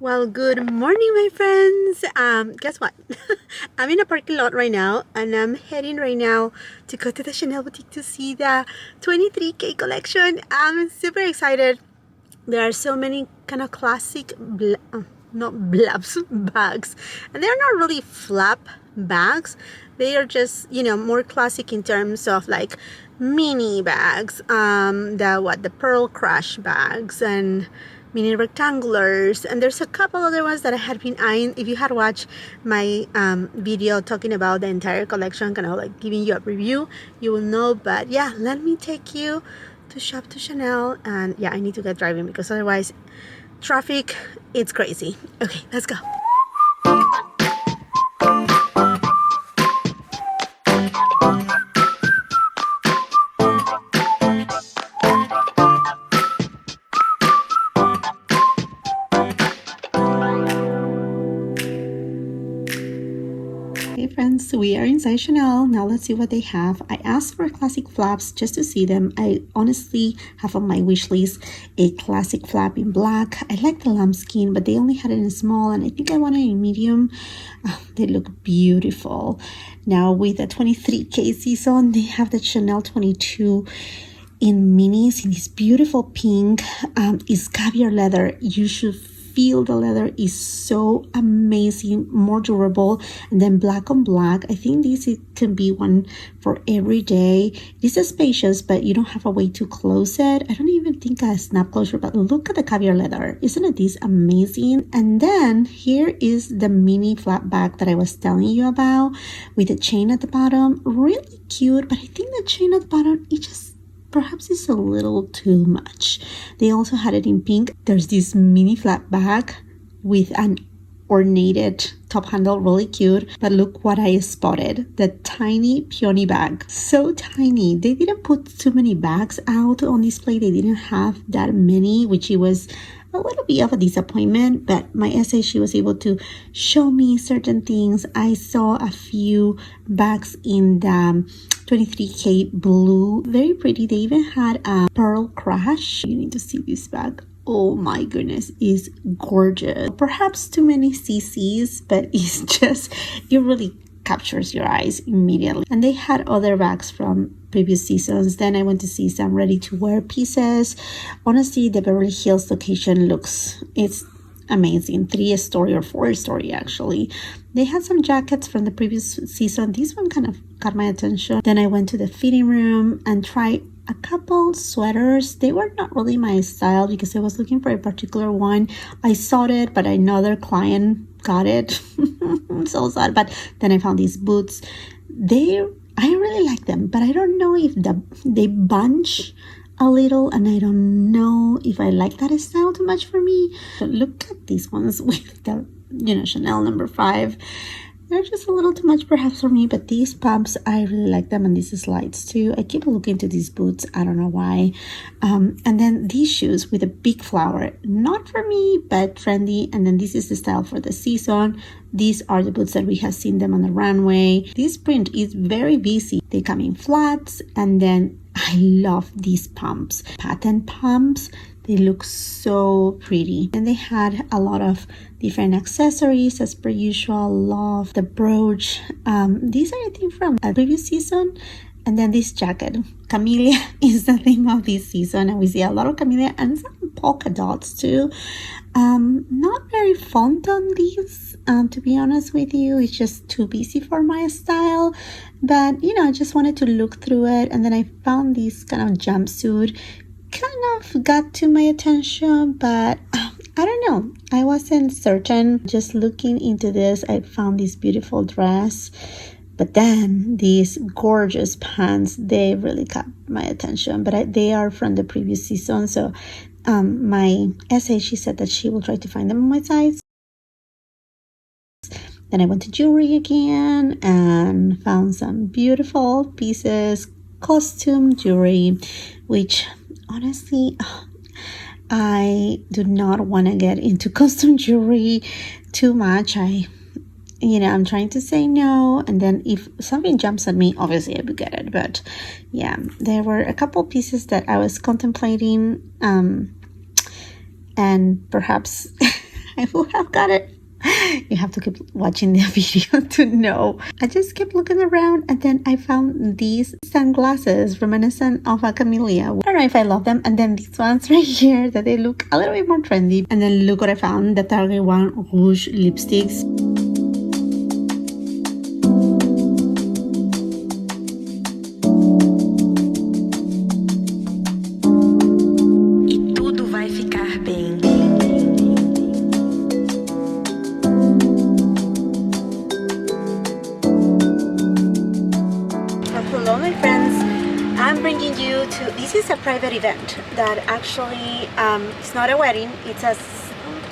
Well, good morning, my friends. Guess what? I'm in a parking lot right now, and I'm heading right now to go to the Chanel boutique to see the 23K collection. I'm super excited. There are so many kind of classic, not blabs, bags, and they're not really flap bags. They are just, more classic in terms of like mini bags, the pearl crush bags and mini rectangulars, and there's a couple other ones that I had been eyeing. If you had watched my video talking about the entire collection, kind of like giving you a review, you will know. But yeah, let me take you to shop to Chanel, and yeah, I need to get driving because otherwise traffic, it's crazy. Okay, let's go. Hey friends, we are inside Chanel. Now let's see what they have. I asked for classic flaps just to see them. I honestly have on my wish list a classic flap in black. I like the lambskin, but they only had it in small, and I think I want it in medium. They look beautiful. Now with the 23K season, they have the Chanel 22 in minis in this beautiful pink. It's caviar leather. You should feel the leather is so amazing, more durable. And then black on black, I think it can be one for every day. This is spacious, but you don't have a way to close it. I don't even think a snap closure, but look at the caviar leather. Isn't it this amazing? And then here is the mini flat bag that I was telling you about with the chain at the bottom. Really cute, but I think the chain at the bottom, it just perhaps it's a little too much. They also had it in pink. There's this mini flat bag with an ornated top handle, really cute. But look what I spotted, the tiny peony bag. So tiny. They didn't put too many bags out on display. They didn't have that many, which it was a little bit of a disappointment, but my essay, she was able to show me certain things. I saw a few bags in the 23K blue, very pretty. They even had a pearl crush. You need to see this bag. Oh my goodness, is gorgeous. Perhaps too many CCs, but it's just, it really captures your eyes immediately. And they had other bags from previous seasons. Then I went to see some ready-to-wear pieces. Honestly, the Beverly Hills location it's amazing. 3-story or 4-story actually. They had some jackets from the previous season. This one kind of got my attention. Then I went to the fitting room and tried a couple sweaters. They were not really my style because I was looking for a particular one. I saw it, but another client got it. So sad. But then I found these boots. I really like them, but I don't know if they bunch a little, and I don't know if I like that style too much for me. But look at these ones with the Chanel number 5. They're just a little too much perhaps for me, but these pumps, I really like them, and these slides too. I keep looking to these boots. I don't know why. And then these shoes with a big flower, not for me, but trendy. And then this is the style for the season. These are the boots that we have seen them on the runway. This print is very busy. They come in flats, and then I love these pumps, patent pumps. They look so pretty. And they had a lot of different accessories as per usual. Love the brooch. These are, I think, from a previous season. And then this jacket. Camellia is the theme of this season. And we see a lot of camellia and some polka dots too. Not very fond on these, to be honest with you. It's just too busy for my style. But, I just wanted to look through it. And then I found this kind of jumpsuit. Kind of got to my attention, but I don't know. I wasn't certain. Just looking into this, I found this beautiful dress. But then these gorgeous pants, they really caught my attention. But they are from the previous season. So my essay, she said that she will try to find them on my size. Then I went to jewelry again and found some beautiful pieces, costume jewelry, which honestly, I do not want to get into costume jewelry too much. I'm trying to say no, and then if something jumps at me, obviously I would get it. But yeah, there were a couple pieces that I was contemplating, and perhaps who have got it. You have to keep watching the video to know. I just kept looking around and then I found these sunglasses reminiscent of a camellia. I don't know if I love them. And then these ones right here that they look a little bit more trendy. And then look what I found, the Target One Rouge lipsticks. Hello my friends, I'm bringing you to, this is a private event that actually it's not a wedding, it's a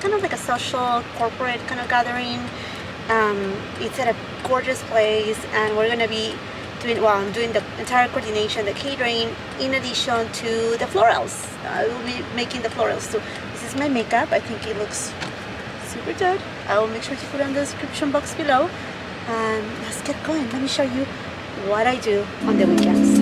kind of like a social corporate kind of gathering. It's at a gorgeous place and we're going to be doing, well, I'm doing the entire coordination, the catering, in addition to the florals. I will be making the florals too. This is my makeup. I think it looks super good. I will make sure to put it in the description box below. And let's get going. Let me show you what I do on the weekends.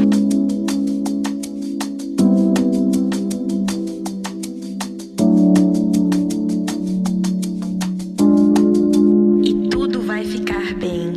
E tudo vai ficar bem.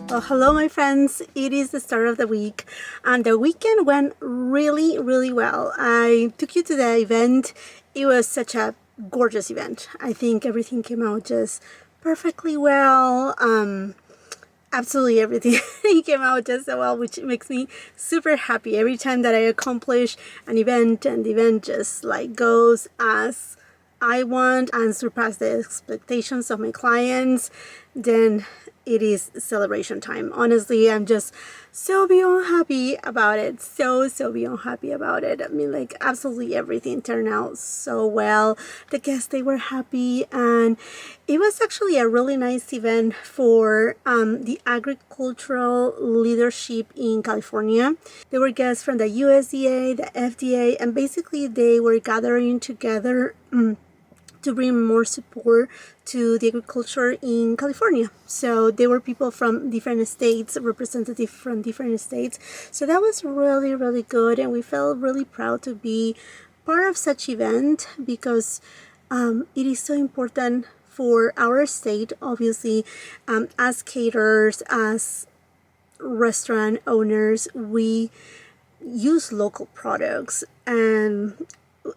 Well, hello my friends, it is the start of the week and the weekend went really well. I took you to the event. It was such a gorgeous event. I think everything came out just perfectly well. Absolutely everything came out just so well, which makes me super happy every time that I accomplish an event and the event just like goes as I want and surpass the expectations of my clients. Then it is celebration time. Honestly, I'm just so beyond happy about it. So beyond happy about it. I mean, like, absolutely everything turned out so well. The guests, they were happy, and it was actually a really nice event for the agricultural leadership in California. There were guests from the USDA, the FDA, and basically they were gathering together to bring more support to the agriculture in California. So there were people from different states, representatives from different states. So that was really good, and we felt really proud to be part of such event because it is so important for our state, obviously, as caterers, as restaurant owners, we use local products. And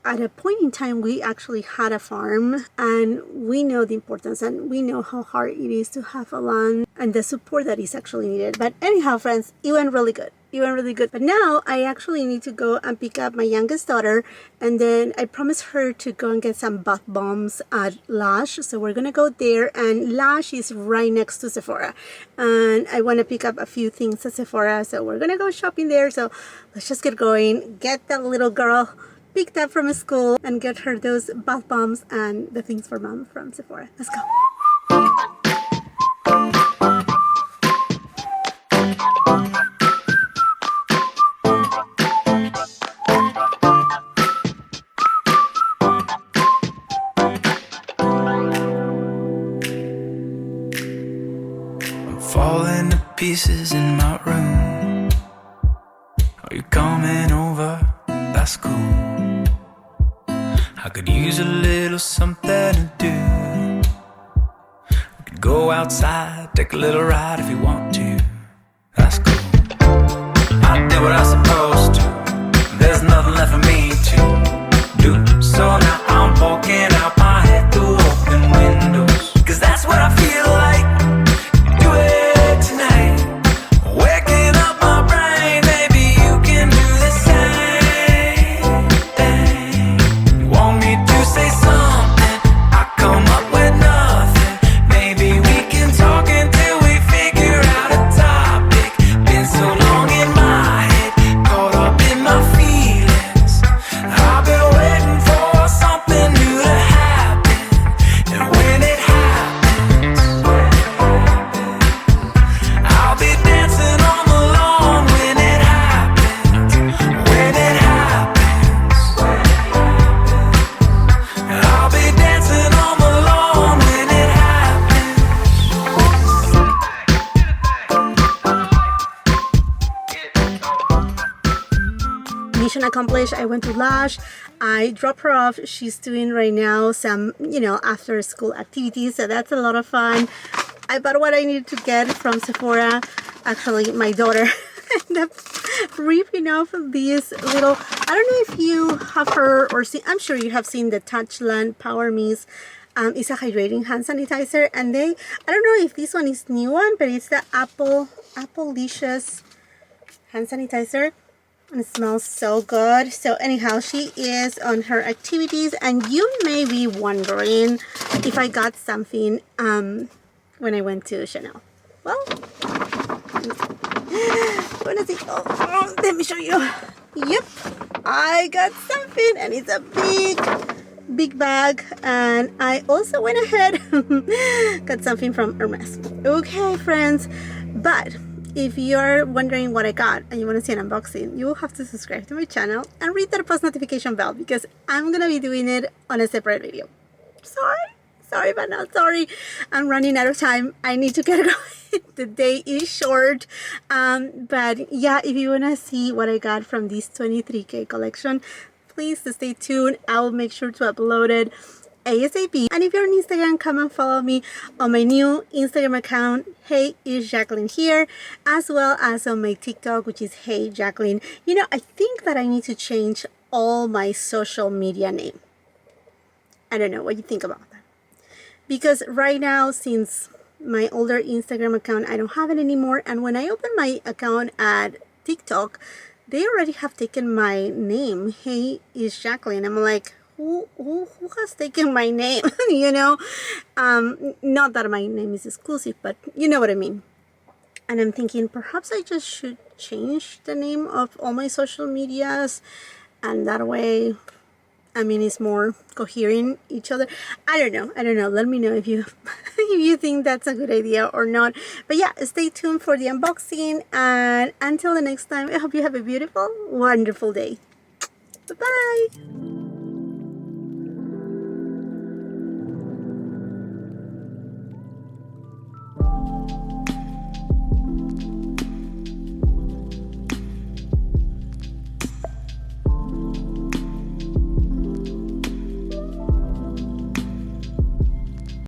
at a point in time, we actually had a farm, and we know the importance and we know how hard it is to have a land and the support that is actually needed. But anyhow, friends, it went really good. It went really good. But now I actually need to go and pick up my youngest daughter, and then I promised her to go and get some bath bombs at Lash. So we're gonna go there, and Lash is right next to Sephora, and I want to pick up a few things at Sephora, so we're gonna go shopping there. So let's just get going, get that little girl picked up from school, and get her those bath bombs and the things for mom from Sephora. Let's go. I'm falling to pieces in my room. Are you coming over? That's cool. I could use a little something to do. We could go outside, take a little ride if you want to. That's cool. I did what I was supposed to. There's nothing left for me to do. So now I'm poking out my head through open windows, 'cause that's what I feel like. Do it tonight. Waking up my brain, maybe you can do the same thing. You want me to say something, I come up with nothing. Maybe we can talk until we figure out a topic. Been so long in my head, caught up in my feelings. I've been waiting for something accomplished. I went to Lash. I dropped her off. She's doing right now some, you know, after school activities. So that's a lot of fun. I bought what I needed to get from Sephora. Actually, my daughter ended up ripping off these little, I don't know if you have heard or seen, I'm sure you have seen the Touchland Power Mist. It's a hydrating hand sanitizer, and I don't know if this one is new one, but it's the Apple-licious hand sanitizer, and it smells so good. So anyhow, she is on her activities, and you may be wondering if I got something when I went to Chanel. Well, let me show you. Yep, I got something, and it's a big bag, and I also went ahead got something from Hermes. Okay, friends, but if you're wondering what I got and you want to see an unboxing, you will have to subscribe to my channel and read the post notification bell, because I'm gonna be doing it on a separate video. Sorry, but not sorry. I'm running out of time. I need to get going. The day is short. But yeah, if you want to see what I got from this 23K collection, please stay tuned. I will make sure to upload it ASAP. And if you're on Instagram, come and follow me on my new Instagram account, Hey is Jacqueline here, as well as on my TikTok, which is Hey Jacqueline. You know, I think that I need to change all my social media name. I don't know what you think about that. Because right now, since my older Instagram account, I don't have it anymore. And when I open my account at TikTok, they already have taken my name. Hey is Jacqueline. I'm like, who has taken my name? You know, not that my name is exclusive, but you know what I mean. And I'm thinking perhaps I just should change the name of all my social medias, and that way, I mean, it's more coherent each other. I don't know. Let me know if you if you think that's a good idea or not. But yeah, stay tuned for the unboxing, and until the next time, I hope you have a beautiful, wonderful day. Bye-bye.